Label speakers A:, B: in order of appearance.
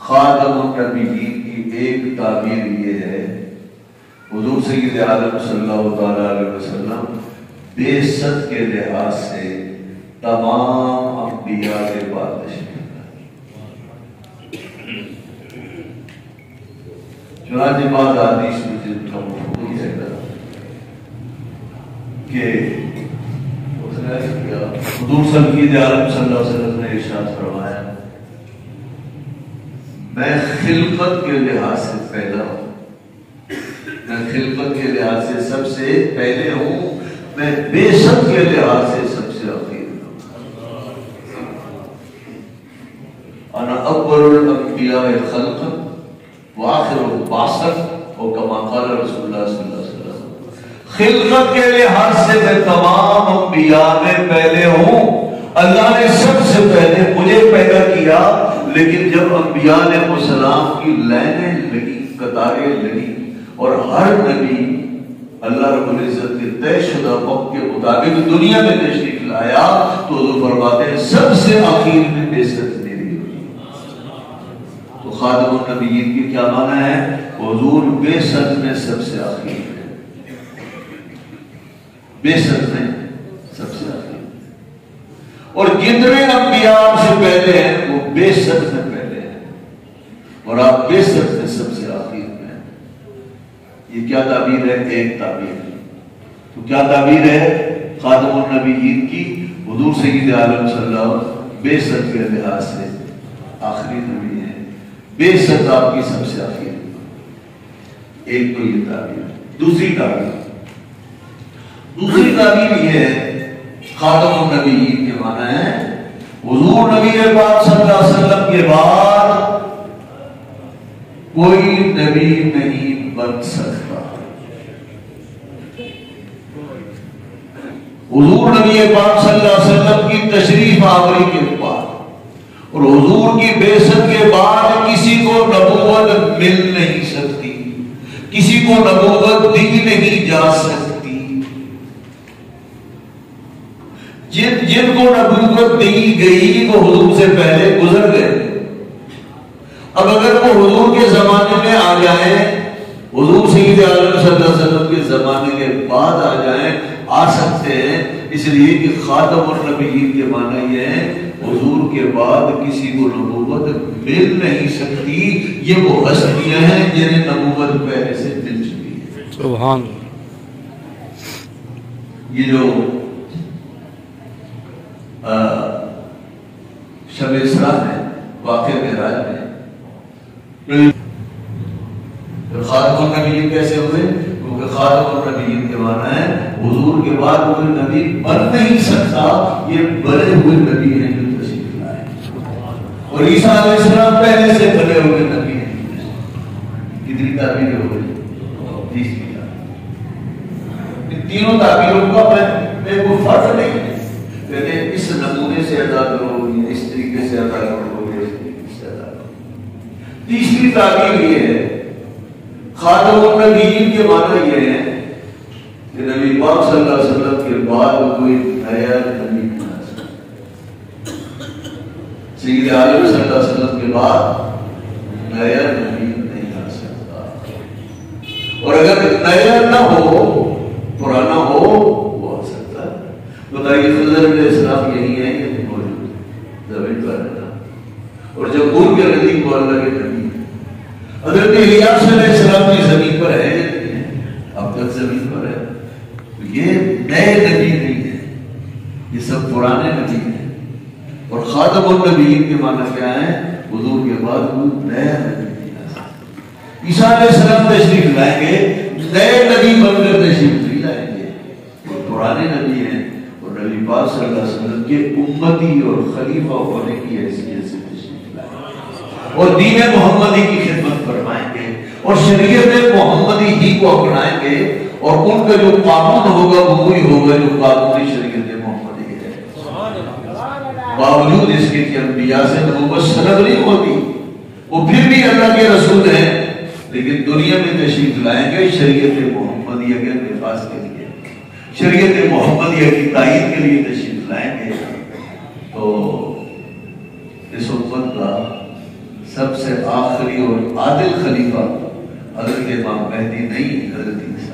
A: خاتم النبیین کی ایک تعبیر یہ ہے، حضور سید عالم صلی اللہ تعالیٰ علیہ وسلم بعثت کے لحاظ سے تمام انبیاء کے بعد تشریف لائے۔ چنانچہ بعض حدیث میں جن کا مفہوم یہ ہے کہ حضور سید عالم صلی اللہ علیہ وسلم نے ارشاد فرمایا، میں خلقت کے لحاظ سے پہلا ہوں، میں خلقت کے لحاظ سے سب سے پہلے ہوں، میں بعثت کے لحاظ سے سب سے اخیر ہوں۔ انا اول الانبیاء خلقا وآخرهم بعثا، اور کما قال رسول اللہ صلی اللہ علیہ وسلم، خلقت کے لحاظ سے میں تمام انبیاء میں پہلے ہوں۔ اللہ نے سب سے پہلے مجھے پیدا کیا، لیکن جب انبیاء علیہ السلام کی لائنیں لگی، قطاریں لگی، اور ہر نبی اللہ رب العزت کے طے شدہ وقت کے مطابق دنیا میں تشریف لایا، تو حضور فرماتے ہیں سب سے آخر میں بعثت میری ہوئی۔ تو خاتم النبیین کی کیا معنی ہے؟ حضور بعثت میں سب سے آخر ہے، بعثت میں سب سے آخر، اور جتنے انبیاء آپ سے پہلے ہیں وہ بعثت میں پہلے ہیں، اور آپ بعثت میں سب سے آخر میں۔ یہ کیا تعبیر ہے؟ ایک تعبیر۔ تو کیا تعبیر ہے خاتم النبیین کی؟ حضور سید عالم صلی اللہ علیہ وسلم بعثت کے لحاظ سے آخری نبی ہے، بعثت آپ کی سب سے آخری۔ ایک تو یہ تعبیر۔ دوسری تعبیر یہ ہے، خاتم النبیین کے معنی ہے حضور نبی پاک صلی اللہ علیہ وسلم کے بعد کوئی نبی نہیں بن سکتا۔ حضور نبی پاک صلی اللہ علیہ وسلم کی تشریف آوری کے بعد اور حضور کی بعثت کے بعد کسی کو نبوت مل نہیں سکتی، کسی کو نبوت دی نہیں جا سکتی۔ جن کو نبوت دی گئی وہ حضور سے پہلے گزر گئے۔ اب اگر وہ حضور کے زمانے میں آ جائیں، حضور سید عالم صلی اللہ علیہ وسلم کے زمانے کے بعد آ جائیں، آ سکتے ہیں، اس لیے کہ خاتم النبیین کے معنی یہ ہے حضور کے بعد کسی کو نبوت مل نہیں سکتی۔ یہ وہ ہستیاں ہیں جنہیں نبوت پہلے سے مل چکی ہے۔
B: سبحان۔
A: یہ جو شب اسراء ہے، واقعہ معراج میں خاتم النبیین کیسے ہوئے؟ کیونکہ خاتم النبیین کے معنی ہے حضور کے بعد کوئی نبی بن نہیں سکتا، یہ بنے ہوئے نبی ہیں جو تشریف لائے، اور عیسیٰ علیہ السلام پہلے سے بنے ہوئے نبی ہیں۔ کتنی تعبیریں ہو گئی؟ 30 کی تعبیر۔ ان تینوں تعبیروں کا میں کوئی فرق نہیں ہے، کہتے ہیں اس نمونے سے ادا کرو، اس طریقے سے ادا کرو، اس طریقے سے ادا کرو۔ تیسری تعبیر یہ ہے، خاتم النبیین کے معنی یہ ہے کہ نبی پاک صلی اللہ علیہ وسلم کے بعد کوئی نیا نبی نہیں آ سکتا۔ سید عالم صلی اللہ علیہ وسلم کے بعد نیا نبی نہیں آ سکتا، اور اگر نیا نہ ہو، پرانا ہو، وہ آ سکتا ہے۔ بتائیے خضر علیہ السلام یہی ہے کہ نہیں موجود؟ زمین پر رہنا، اور جب گور کے نزدیک وہ اللہ کے نبی ہے۔ حضرت الیاس علیہ السلام کی زمین پر ہے یا نہیں ہے؟ اب تک زمین پر ہے۔ تو یہ نئے نبی نہیں ہے، یہ سب پرانے نبی ہیں۔ اور خاتم النبیین کے معنی کیا ہے؟ حضور کے بعد کوئی نیا نبی نہیں آ سکتا۔ عیسیٰ علیہ السلام تشریف لائیں گے، نئے نبی بن کر تشریف نہیں لائیں گے، وہ پرانے نبی ہیں، اور نبی پاک صلی اللہ علیہ وسلم کے امتی اور خلیفہ ہونے کی حیثیت سے تشریف لائیں گے، اور دین محمدی کی خدمت فرمائیں گے، اور شریعت محمدی ہی کو اپنائیں گے، اور ان کا جو قانون ہوگا وہ وہی ہوگا جو قانونی شریعت محمدی ہے۔ باوجود اس کے کہ انبیاء سے نبوت سند نہیں ہوتی، وہ پھر بھی اللہ کے رسول ہیں، لیکن دنیا میں تشریف لائیں گے شریعت محمدیہ کے نفاذ کے لیے، شریعت محمدیہ کی تائید کے لیے تشریف لائیں گے۔ تو اس امت کا سب سے آخری اور عادل خلیفہ حضرت امام مہدی نہیں، حضرت عیسیٰ۔